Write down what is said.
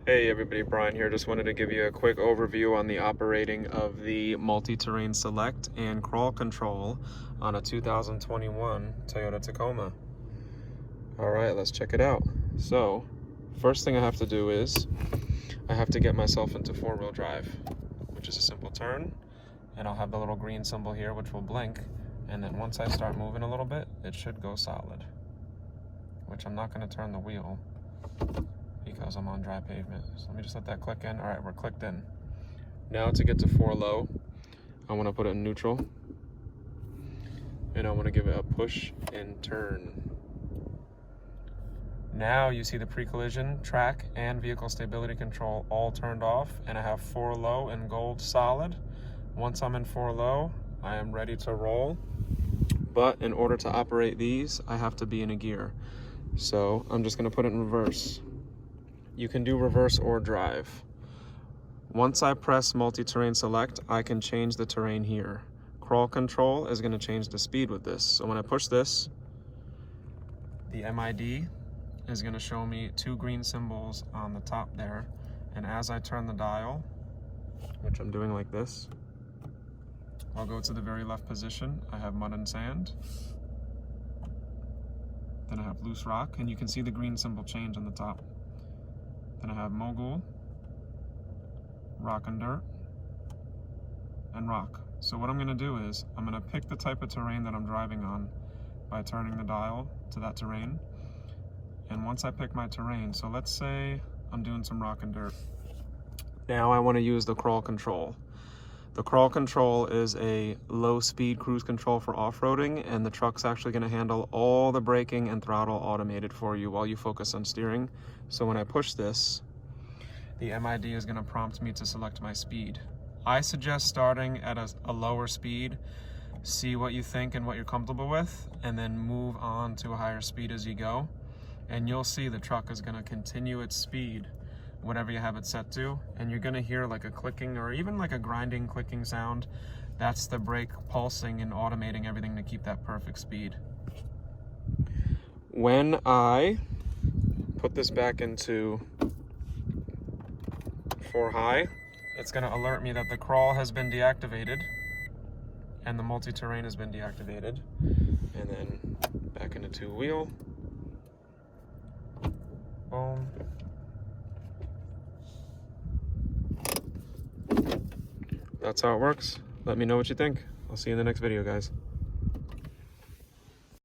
Hey everybody, Brian here. Just wanted to give you a quick overview on the operating of the MultiTerrain Select and CRAWL control on a 2021 Toyota Tacoma. All right, let's check it out. So, first thing I have to do is I have to get myself into four-wheel drive, which is a simple turn, and I'll have the little green symbol here which will blink, and then once I start moving a little bit, it should go solid, which I'm not going to turn the wheel because I'm on dry pavement. So let me just let that click in. All right, we're clicked in. Now to get to 4 low, I want to put it in neutral, and I want to give it a push and turn. Now you see the pre-collision, track, and vehicle stability control all turned off, and I have 4 low in gold solid. Once I'm in 4 low, I am ready to roll. But in order to operate these, I have to be in a gear. So I'm just going to put it in reverse. You can do reverse or drive. Once I press MultiTerrain Select, I can change the terrain here. CRAWL control is going to change the speed with this. So when I push this, the MID is going to show me 2 green symbols on the top there. And as I turn the dial, which I'm doing like this, I'll go to the very left position. I have mud and sand. Then I have loose rock, and you can see the green symbol change on the top. Then I have mogul, rock and dirt, and rock. So what I'm going to do is I'm going to pick the type of terrain that I'm driving on by turning the dial to that terrain. And once I pick my terrain, so let's say I'm doing some rock and dirt. Now I want to use the CRAWL control. The CRAWL control is a low-speed cruise control for off-roading, and the truck's actually going to handle all the braking and throttle automated for you while you focus on steering. So when I push this, the MID is going to prompt me to select my speed. I suggest starting at a lower speed, see what you think and what you're comfortable with, and then move on to a higher speed as you go. And you'll see the truck is going to continue its speed whatever you have it set to, and you're going to hear like a clicking or even like a grinding clicking sound. That's the brake pulsing and automating everything to keep that perfect speed. When I put this back into 4 high, it's going to alert me that the CRAWL has been deactivated and the MultiTerrain has been deactivated, and then back into 2 wheel. Boom. That's how it works. Let me know what you think. I'll see you in the next video, guys.